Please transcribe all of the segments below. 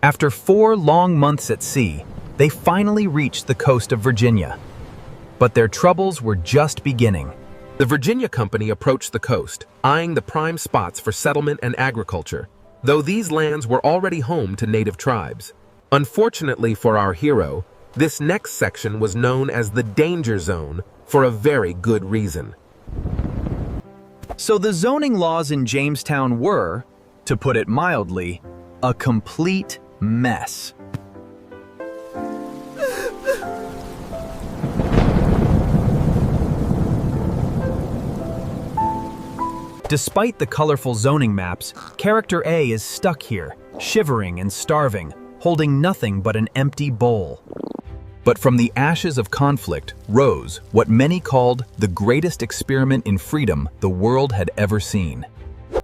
After 4 long months at sea, they finally reached the coast of Virginia. But their troubles were just beginning. The Virginia Company approached the coast, eyeing the prime spots for settlement and agriculture, though these lands were already home to native tribes. Unfortunately for our hero, this next section was known as the danger zone for a very good reason. So the zoning laws in Jamestown were, to put it mildly, a complete mess. Despite the colorful zoning maps, Character A is stuck here, shivering and starving, holding nothing but an empty bowl. But from the ashes of conflict rose what many called the greatest experiment in freedom the world had ever seen.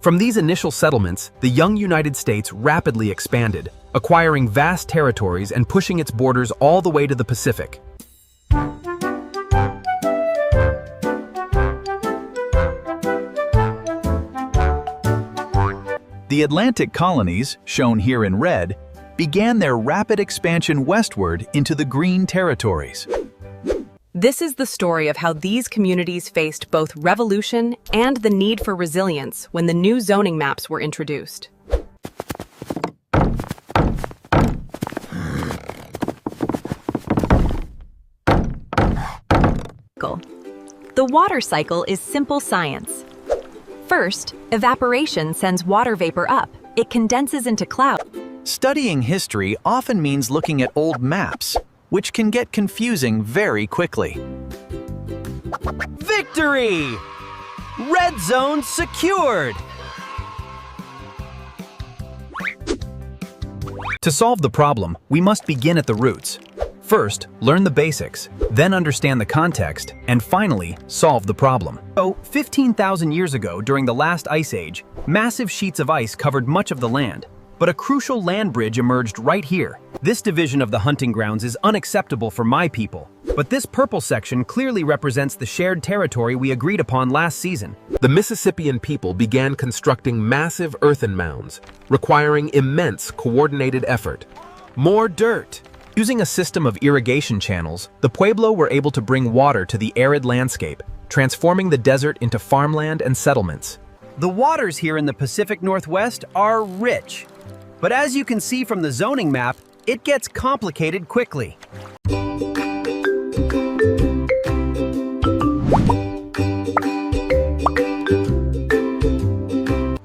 From these initial settlements, the young United States rapidly expanded, acquiring vast territories and pushing its borders all the way to the Pacific. The Atlantic colonies, shown here in red, began their rapid expansion westward into the green territories. This is the story of how these communities faced both revolution and the need for resilience when the new zoning maps were introduced. The water cycle is simple science. First, evaporation sends water vapor up. It condenses into clouds. Studying history often means looking at old maps, which can get confusing very quickly. Victory! Red zone secured! To solve the problem, we must begin at the roots. First, learn the basics, then understand the context, and finally, solve the problem. So, 15,000 years ago, during the last ice age, massive sheets of ice covered much of the land, but a crucial land bridge emerged right here. This division of the hunting grounds is unacceptable for my people, but this purple section clearly represents the shared territory we agreed upon last season. The Mississippian people began constructing massive earthen mounds, requiring immense coordinated effort. More dirt! Using a system of irrigation channels, the Pueblo were able to bring water to the arid landscape, transforming the desert into farmland and settlements. The waters here in the Pacific Northwest are rich, but as you can see from the zoning map, it gets complicated quickly.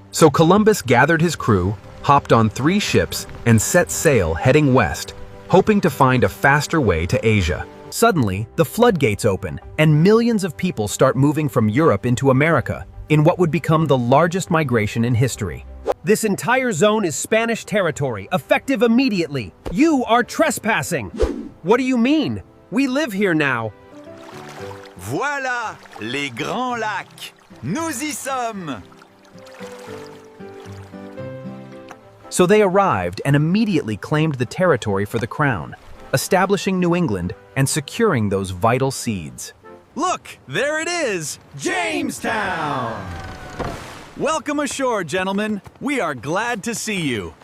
So Columbus gathered his crew, hopped on 3 ships, and set sail heading west, hoping to find a faster way to Asia. Suddenly, the floodgates open, and millions of people start moving from Europe into America, in what would become the largest migration in history. This entire zone is Spanish territory, effective immediately. You are trespassing! What do you mean? We live here now. Voilà, les grands lacs. Nous y sommes! So they arrived and immediately claimed the territory for the crown, establishing New England and securing those vital seeds. Look, there it is, Jamestown! Welcome ashore, gentlemen. We are glad to see you.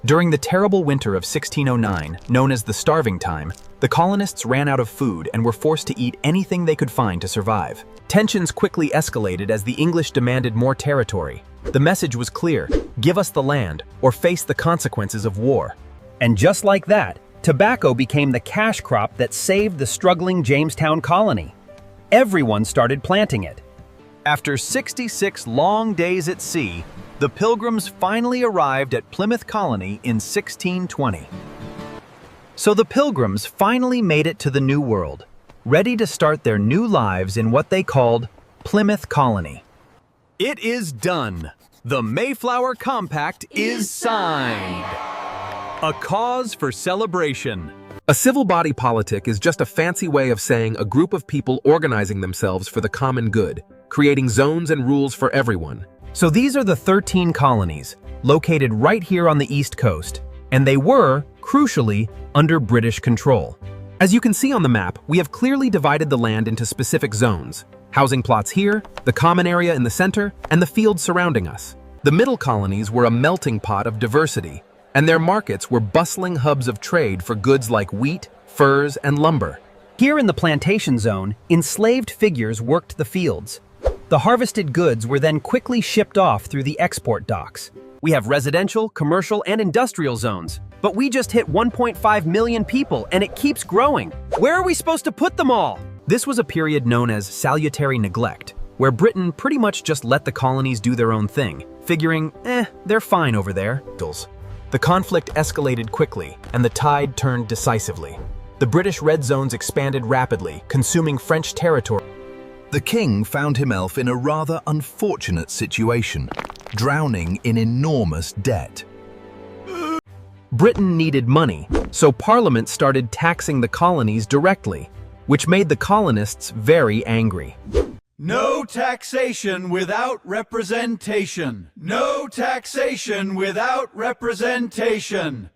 During the terrible winter of 1609, known as the Starving Time, the colonists ran out of food and were forced to eat anything they could find to survive. Tensions quickly escalated as the English demanded more territory. The message was clear: give us the land or face the consequences of war. And just like that, tobacco became the cash crop that saved the struggling Jamestown colony. Everyone started planting it. After 66 long days at sea, the Pilgrims finally arrived at Plymouth Colony in 1620. So the Pilgrims finally made it to the New World, ready to start their new lives in what they called Plymouth Colony. It is done. The Mayflower Compact is signed. A cause for celebration. A civil body politic is just a fancy way of saying a group of people organizing themselves for the common good, creating zones and rules for everyone. So these are the 13 colonies, located right here on the East Coast, and they were, crucially, under British control. As you can see on the map, we have clearly divided the land into specific zones. housing plots here, the common area in the center, and the fields surrounding us. The middle colonies were a melting pot of diversity, and their markets were bustling hubs of trade for goods like wheat, furs, and lumber. Here in the plantation zone, enslaved figures worked the fields. The harvested goods were then quickly shipped off through the export docks. We have residential, commercial, and industrial zones, but we just hit 1.5 million people, and it keeps growing. Where are we supposed to put them all? This was a period known as salutary neglect, where Britain pretty much just let the colonies do their own thing, figuring, they're fine over there. The conflict escalated quickly, and the tide turned decisively. The British red zones expanded rapidly, consuming French territory. The king found himself in a rather unfortunate situation, drowning in enormous debt. Britain needed money, so Parliament started taxing the colonies directly, which made the colonists very angry. No taxation without representation. No taxation without representation.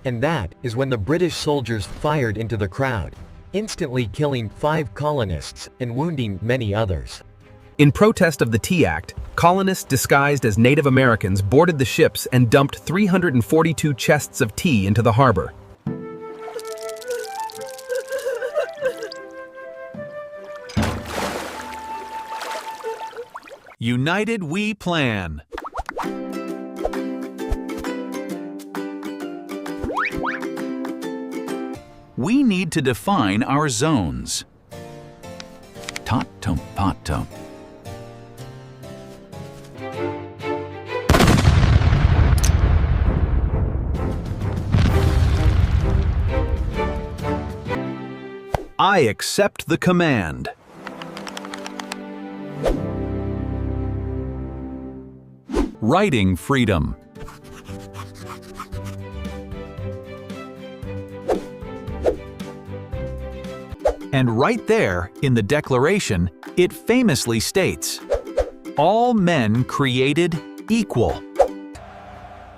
And that is when the British soldiers fired into the crowd, instantly killing 5 colonists and wounding many others. In protest of the Tea Act, colonists disguised as Native Americans boarded the ships and dumped 342 chests of tea into the harbor. United we plan. We need to define our zones. Tot-tom-pot-tom. I accept the command. Writing freedom. And right there, in the Declaration, it famously states, "All men created equal."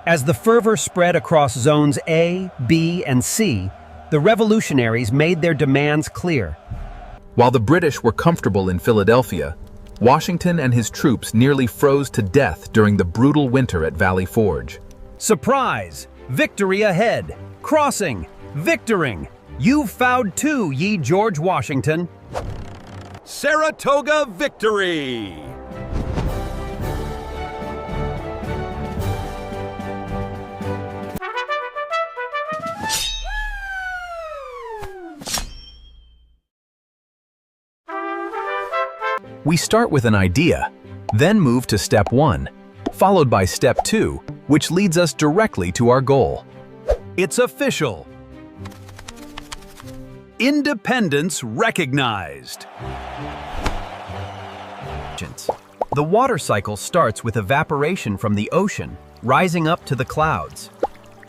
As the fervor spread across zones A, B, and C, the revolutionaries made their demands clear. While the British were comfortable in Philadelphia, Washington and his troops nearly froze to death during the brutal winter at Valley Forge. Surprise! Victory ahead! Crossing! Victoring! You've fouled too, ye George Washington! Saratoga victory! We start with an idea, then move to step 1, followed by step 2, which leads us directly to our goal. It's official. Independence recognized. The water cycle starts with evaporation from the ocean, rising up to the clouds.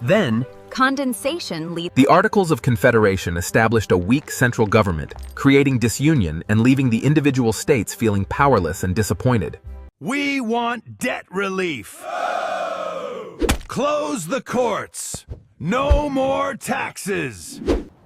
Then, Condensation leads. The Articles of Confederation established a weak central government, creating disunion and leaving the individual states feeling powerless and disappointed. We want debt relief. Close the courts. No more taxes.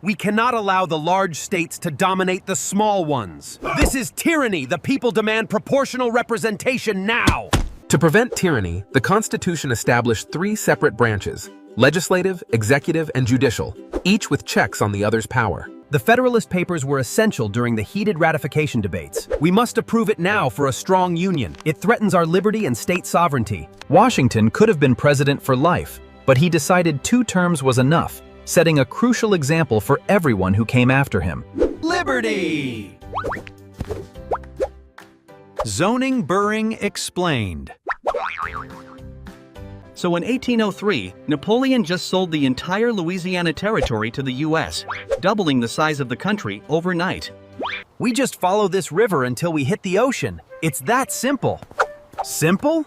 we cannot allow the large states to dominate the small ones. This is tyranny. The people demand proportional representation now. To prevent tyranny, the Constitution established 3 separate branches: legislative, executive, and judicial, each with checks on the other's power. The Federalist Papers were essential during the heated ratification debates. We must approve it now for a strong union. It threatens our liberty and state sovereignty. Washington could have been president for life, but he decided 2 terms was enough, setting a crucial example for everyone who came after him. Liberty! Zoning Burring explained. So in 1803, Napoleon just sold the entire Louisiana territory to the U.S., doubling the size of the country overnight. We just follow this river until we hit the ocean. It's that simple. Simple?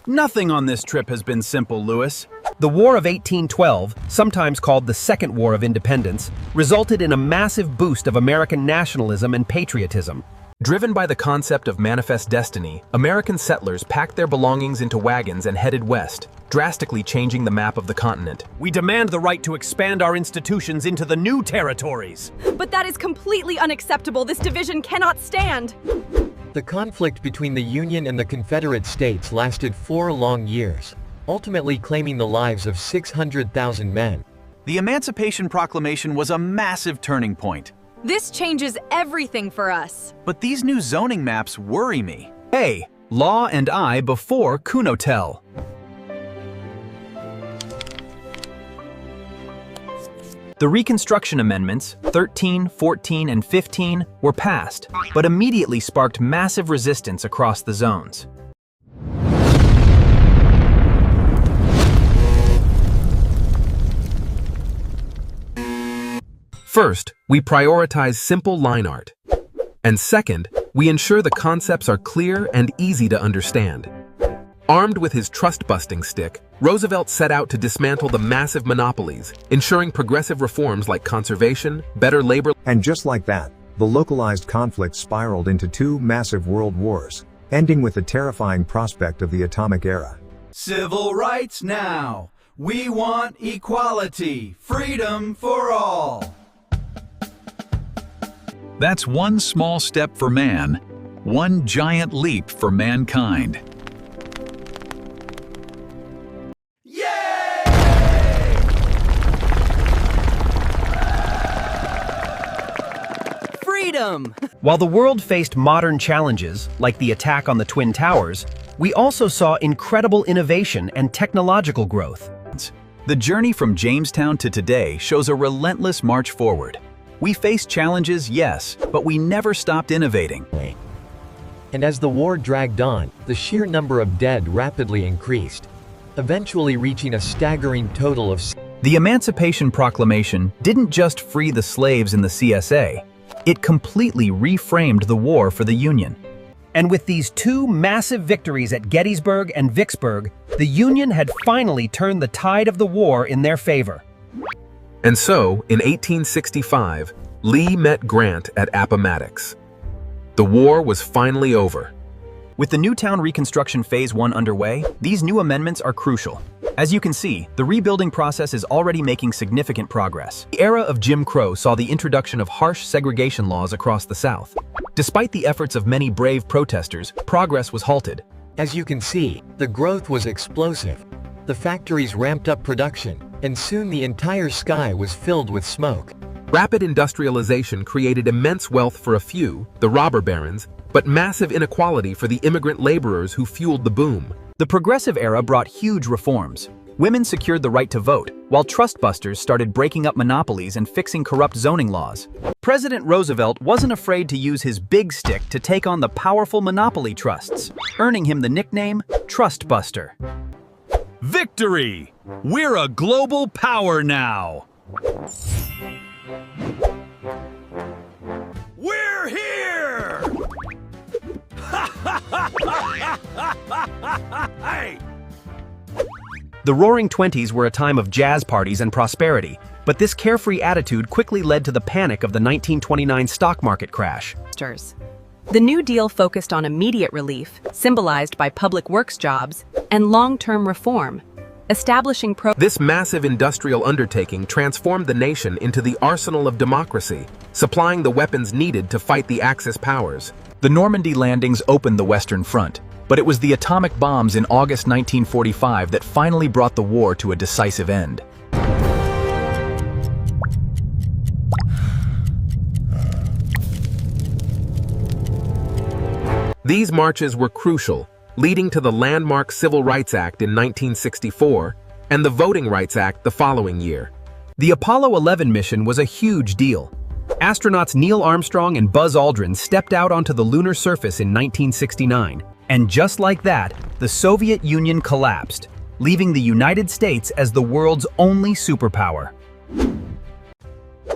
Nothing on this trip has been simple, Lewis. The War of 1812, sometimes called the Second War of Independence, resulted in a massive boost of American nationalism and patriotism. Driven by the concept of manifest destiny, American settlers packed their belongings into wagons and headed west, drastically changing the map of the continent. We demand the right to expand our institutions into the new territories. But that is completely unacceptable. This division cannot stand. The conflict between the Union and the Confederate States lasted 4 long years, ultimately claiming the lives of 600,000 men. The Emancipation Proclamation was a massive turning point. This changes everything for us. But these new zoning maps worry me. Hey, Law and I before Kunotel. The Reconstruction Amendments, 13, 14, and 15, were passed, but immediately sparked massive resistance across the zones. First, we prioritize simple line art. And second, we ensure the concepts are clear and easy to understand. Armed with his trust-busting stick, Roosevelt set out to dismantle the massive monopolies, ensuring progressive reforms like conservation, better labor. And just like that, the localized conflict spiraled into 2 massive world wars, ending with the terrifying prospect of the atomic era. Civil rights now. We want equality, freedom for all. That's one small step for man, one giant leap for mankind. Freedom! While the world faced modern challenges, like the attack on the Twin Towers, we also saw incredible innovation and technological growth. The journey from Jamestown to today shows a relentless march forward. We faced challenges, yes, but we never stopped innovating. And as the war dragged on, the sheer number of dead rapidly increased, eventually reaching a staggering total of... The Emancipation Proclamation didn't just free the slaves in the CSA, it completely reframed the war for the Union. And with these 2 massive victories at Gettysburg and Vicksburg, the Union had finally turned the tide of the war in their favor. And so, in 1865, Lee met Grant at Appomattox. The war was finally over. With the Newtown Reconstruction Phase 1 underway, these new amendments are crucial. As you can see, the rebuilding process is already making significant progress. The era of Jim Crow saw the introduction of harsh segregation laws across the South. Despite the efforts of many brave protesters, progress was halted. As you can see, the growth was explosive. The factories ramped up production, and soon the entire sky was filled with smoke. Rapid industrialization created immense wealth for a few, the robber barons, but massive inequality for the immigrant laborers who fueled the boom. The Progressive Era brought huge reforms. Women secured the right to vote, while trust-busters started breaking up monopolies and fixing corrupt zoning laws. President Roosevelt wasn't afraid to use his big stick to take on the powerful monopoly trusts, earning him the nickname Trust Buster. Victory! We're a global power now! We're here! Hey! The Roaring Twenties were a time of jazz parties and prosperity, but this carefree attitude quickly led to the panic of the 1929 stock market crash. The New Deal focused on immediate relief, symbolized by public works jobs, and long-term reform, establishing This massive industrial undertaking transformed the nation into the arsenal of democracy, supplying the weapons needed to fight the Axis powers. The Normandy landings opened the Western Front, but it was the atomic bombs in August 1945 that finally brought the war to a decisive end. These marches were crucial, leading to the landmark Civil Rights Act in 1964 and the Voting Rights Act the following year. The Apollo 11 mission was a huge deal. Astronauts Neil Armstrong and Buzz Aldrin stepped out onto the lunar surface in 1969. And just like that, the Soviet Union collapsed, leaving the United States as the world's only superpower.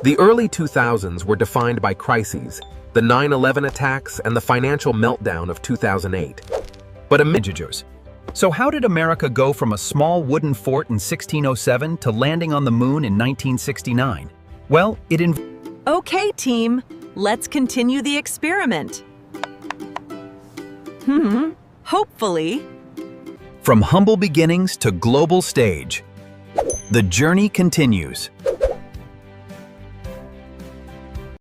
The early 2000s were defined by crises, the 9/11 attacks and the financial meltdown of 2008. But So how did America go from a small wooden fort in 1607 to landing on the moon in 1969? Well, Okay, team, let's continue the experiment. Hopefully. From humble beginnings to global stage, the journey continues.